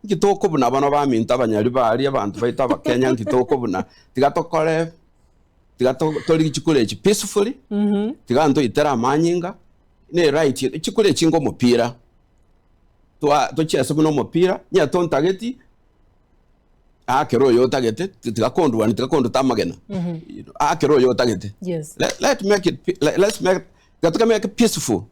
ngitoko buna bano ba minta abanyari bari abantu baita abakenya ngitoko buna tigatokore tori chikule chi peacefully tiganto itera manyinga ne right chikule chingo mupira to chese buno mupira nya tontageti akero yo tagete tigakondo tamagena akero yo tagete yes let's make make it peaceful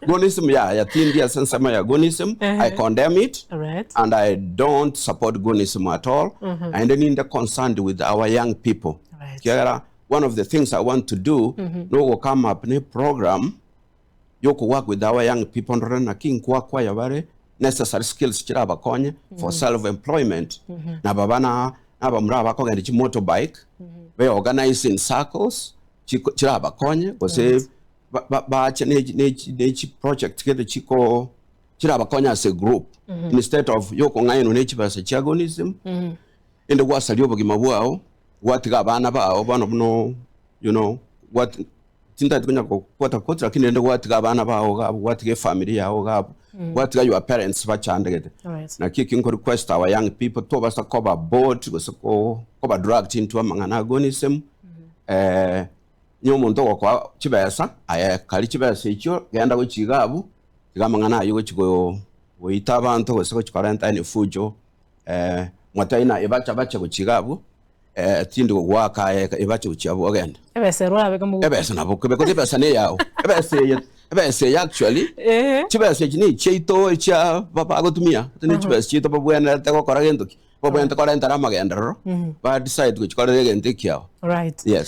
goonism ya tindia sensama ya goonism I condemn it and I don't support goonism at all and then in the concerned with our young people one of the things I want to do no will come up in a program yoko work with our young people na king kwa yabare necessary skills chira bakonye for self employment na babana abamra bakogenda chi motorbike we organize in circles chira bakonye because ba ne project kede chiko chira bakonye as a group instead of yoko ngaino ne chibasa chagonism ende wasali obugima bwao watiga bana bao bano buno you know what tinta tunya kwata kotra kinende watiga bana bao watiga family yao gabo watiga your parents bachandegete na kiki nko request our young people to basa cover board cover dragged into amangana agonism nyomo ndo kwa chibesa aya kali chibesa icho genda go chigabu tigamangana ayo chigo wita abantu wese ko chikarenta ni fujo mwataina ebacha bacha go chigabu tindi waka ebacha uchiabu agenda ebese rwabe kamu ebese nabo kubeko ebese ne yawo ebese actually chibese chini cheito cha baba agotumia tini chibese chito babwena tako koragendo babwena korenta ramagenda ro ba decide go chikoragendo kiao right yes